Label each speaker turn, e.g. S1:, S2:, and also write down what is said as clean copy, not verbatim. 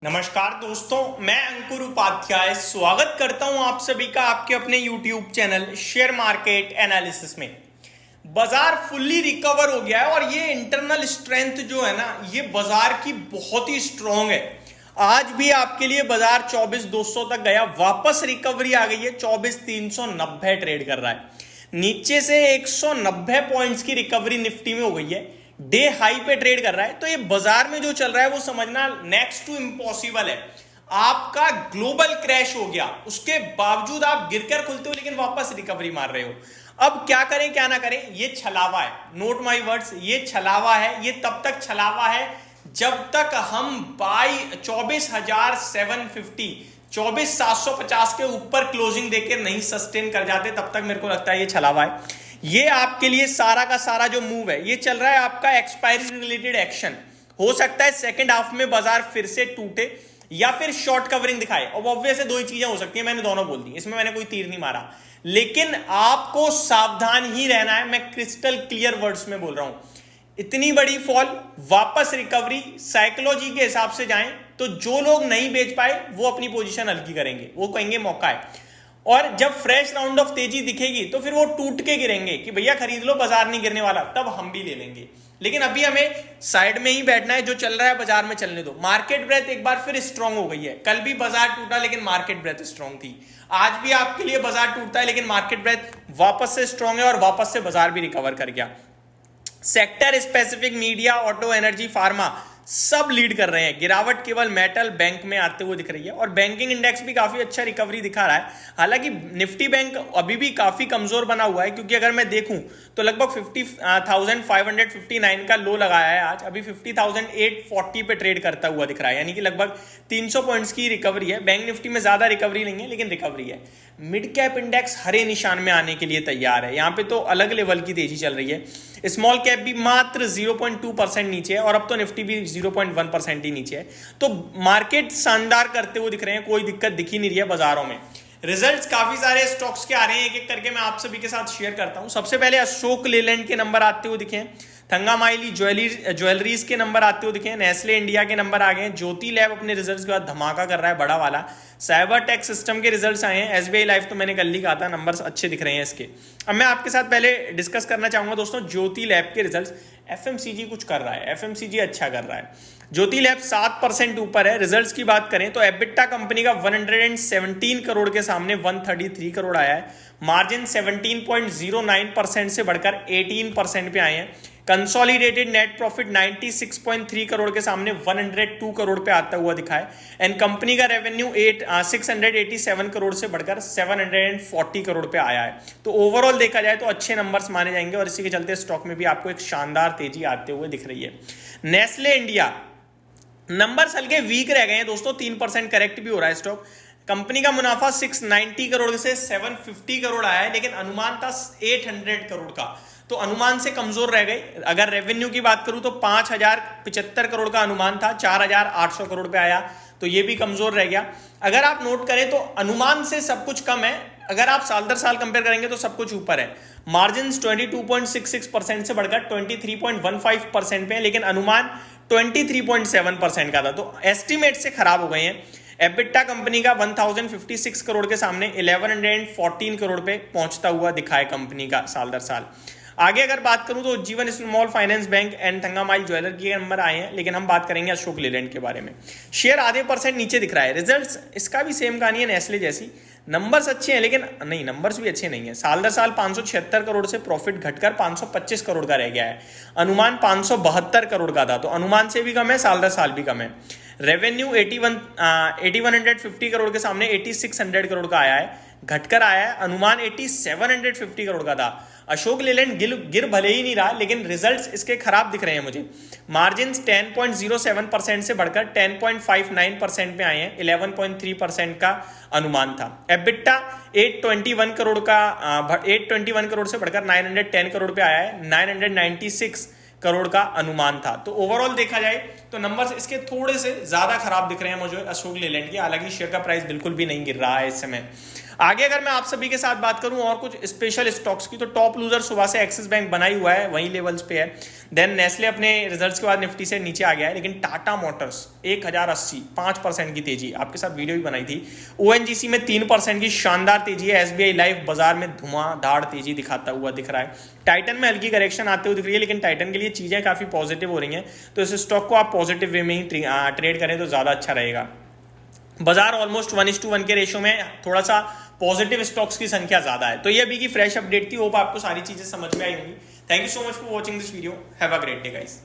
S1: नमस्कार दोस्तों, मैं अंकुर उपाध्याय स्वागत करता हूं आप सभी का आपके अपने YouTube channel share market analysis में। बाजार फुल्ली रिकवर हो गया है और ये इंटरनल स्ट्रेंथ जो है ना, ये बाजार की बहुत ही स्ट्रांग है। आज भी आपके लिए बाजार 24,200 तक गया, वापस रिकवरी आ गई है, 24,390 ट्रेड कर रहा है। नीचे से 190 पॉइंट्स की रिकवरी निफ्टी में हो गई है, डे हाई पे ट्रेड कर रहा है। तो ये बाजार में जो चल रहा है वो समझना नेक्स्ट टू इम्पॉसिबल है। आपका ग्लोबल क्रैश हो गया, उसके बावजूद आप गिरकर खुलते हो लेकिन वापस रिकवरी मार रहे हो। अब क्या करें क्या ना करें, ये छलावा है। नोट माय वर्ड्स, ये छलावा है। ये तब तक छलावा है जब तक हम बाई 24,750 24,750 के ऊपर क्लोजिंग देकर नहीं सस्टेन कर जाते, तब तक मेरे को लगता है ये छलावा है। ये आपके लिए सारा का सारा जो मूव है, ये चल रहा है आपका एक्सपायरी रिलेटेड एक्शन। हो सकता है सेकंड हाफ में बाजार फिर से टूटे या फिर शॉर्ट कवरिंग दिखाए। अब ऑब्वियस दो ही चीजें हो सकती है, मैंने दोनों बोल दी, इसमें मैंने कोई तीर नहीं मारा। लेकिन आपको सावधान ही रहना है, मैं क्रिस्टल क्लियर वर्ड्स में बोल रहा हूं। इतनी बड़ी फॉल, वापस रिकवरी, साइकोलॉजी के हिसाब से जाएं तो जो लोग नहीं बेच पाए वो अपनी पोजीशन हल्की करेंगे, वो कहेंगे मौका है। और जब फ्रेश राउंड ऑफ तेजी दिखेगी तो फिर वो टूट के गिरेंगे कि भैया खरीद लो, बाजार नहीं गिरने वाला, तब हम भी ले लेंगे। लेकिन अभी हमें साइड में ही बैठना है, जो चल रहा है बाजार में चलने दो। मार्केट ब्रेथ एक बार फिर स्ट्रांग हो गई है। कल भी बाजार टूटा लेकिन मार्केट ब्रेथ स्ट्रांग थी। आज भी आपके लिए बाजार टूटता है लेकिन मार्केट ब्रेथ वापस से स्ट्रांग है और वापस से बाजार भी रिकवर कर गया। Sector specific media, auto, energy, pharma सब लीड कर रहे हैं। गिरावट केवल मेटल, बैंक में आते हुए दिख रही है और बैंकिंग इंडेक्स भी काफी अच्छा रिकवरी दिखा रहा है। हालांकि निफ्टी बैंक अभी भी काफी कमजोर बना हुआ है, क्योंकि अगर मैं देखूं तो लगभग 50,559 का लो लगाया है आज, अभी 50,840 पे ट्रेड करता हुआ दिख रहा है, यानी कि लगभग 300 पॉइंट्स की रिकवरी है। बैंक निफ्टी में ज्यादा रिकवरी नहीं है लेकिन रिकवरी है। मिड कैप इंडेक्स हरे निशान में आने के लिए तैयार है, यहां पे तो अलग लेवल की तेजी चल रही है। स्मॉल कैप भी मात्र 0.2% नीचे है और अब तो निफ्टी भी 0.1% ही नीचे है। तो मार्केट शानदार करते हुए दिख रहे हैं, कोई दिक्कत दिख ही नहीं रही है बाजारों में। रिजल्ट्स काफी सारे स्टॉक्स के आ रहे हैं, एक एक करके मैं आप सभी के साथ शेयर करता हूं। सबसे पहले अशोक लेलैंड के नंबर आते हुए दिखे, थंगामाइली ज्वेलरीज के नंबर आते हुए दिखे, नेस्ले इंडिया के नंबर आ गए, ज्योति लैब अपने रिजल्ट्स के बाद धमाका कर रहा है बड़ा वाला, साइबर टेक सिस्टम के रिजल्ट्स आए हैं, एसबीआई लाइफ तो मैंने कल ही कहा था, नंबर्स अच्छे दिख रहे हैं इसके। अब मैं आपके साथ पहले डिस्कस करना चाहूंगा दोस्तों ज्योति लैब के रिजल्ट्स। एफएमसीजी कुछ कर रहा है, एफएमसीजी अच्छा कर रहा है। ज्योति लैब 7% ऊपर है। रिजल्ट्स की बात करें तो एबिटा कंपनी का 117 करोड़ के सामने 133 करोड़ आया है। मार्जिन 17.09% से बढ़कर 18% पे आए हैं। कंसोलिडेटेड नेट प्रॉफिट 96.3 करोड़ के सामने 102 करोड़ पे आता हुआ दिखा है। एंड कंपनी का रेवेन्यू 687 करोड़ से बढ़कर 740 करोड़ पे आया है। तो ओवरऑल देखा जाए तो अच्छे नंबर्स माने जाएंगे और इसी के चलते स्टॉक में भी आपको एक शानदार तेजी आते हुए दिख रही है। नेस्ले इंडिया नंबर्स हल्के वीक रह गए हैं दोस्तों, 3% करेक्ट भी हो रहा है स्टॉक। कंपनी का मुनाफा 690 करोड़ से 750 करोड़ आया है, लेकिन अनुमान था 800 करोड़ का, तो अनुमान से कमजोर रह गई। अगर रेवेन्यू की बात करूं तो 5,075 करोड़ का अनुमान था, 4,800 करोड़ पे आया, तो ये भी कमजोर रह गया। अगर आप नोट करें तो अनुमान से सब कुछ कम है, अगर आप साल दर साल कंपेयर करेंगे तो सब कुछ ऊपर है। मार्जिन 22.66% से बढ़कर 23.15% पे है, लेकिन अनुमान 23.7% का था, तो एस्टिमेट से खराब हो गए हैं। एबिटा कंपनी का 1056 करोड़ के सामने 1114 करोड़ पे पहुंचता हुआ दिखा है कंपनी का साल दर साल। आगे अगर बात करूं तो Jeevan small finance bank and Thangamayil jeweller के नंबर आए हैं, लेकिन हम बात करेंगे अशोक लेलैंड के बारे में। शेयर आधे % नीचे दिख रहा है। रिजल्ट्स इसका भी सेम कहानी है नेस्ले जैसी, नंबर्स अच्छे हैं लेकिन नहीं, नंबर्स भी अच्छे नहीं है। साल दर साल 576 करोड़ से प्रॉफिट घटकर 525 करोड़ का रह गया है। अनुमान 572 करोड़ का था, तो अनुमान से भी कम है, साल दर साल भी कम है। रेवेन्यू 8150 करोड़ के सामने 8600 करोड़ का आया है, घटकर आया है। अनुमान 8750 करोड़ का था। अशोक लेलैंड गिर भले ही नहीं रहा, लेकिन रिजल्ट्स इसके खराब दिख रहे हैं मुझे। मार्जिन 10.07% से बढ़कर 10.59% पे आए हैं, 11.3% का अनुमान था। एबिटा 821 करोड़ से बढ़कर 910 करोड़ पे आया है, 996 करोड़ का अनुमान था। तो ओवरऑल देखा जाए तो नंबर्स इसके थोड़े से ज्यादा खराब दिख रहे हैं मुझे अशोक लेलैंड के, हालांकि शेयर का प्राइस बिल्कुल भी नहीं गिर रहा है इस समय। आगे अगर मैं आप सभी के साथ बात करूं और कुछ स्पेशल स्टॉक्स की, तो टॉप लूजर सुबह से एक्सिस बैंक बना ही हुआ है, वही लेवल्स पे है। देन नेस्ले अपने रिजल्ट्स के बाद निफ्टी से नीचे आ गया है, लेकिन टाटा मोटर्स 1080 5% की तेजी, आपके साथ वीडियो भी बनाई थी। ओएनजीसी में 3% की शानदार तेजी है। एसबीआई लाइफ बाजार में धुआंधार तेजी दिखाता हुआ दिख रहा है। टाइटन में हल्की करेक्शन आते हुए दिख रही है, लेकिन टाइटन के लिए चीजें काफी पॉजिटिव हो रही हैं, तो इस स्टॉक को आप पॉजिटिव वे में ही ट्रेड करें तो ज्यादा अच्छा रहेगा। बाजार ऑलमोस्ट 1:1 के रेशो में, थोड़ा सा पॉजिटिव स्टॉक्स की संख्या ज्यादा है। तो ये अभी की फ्रेश अपडेट थी, होप आपको सारी चीजें समझ में आई होंगी। Thank you so much for watching this video, have a great day guys.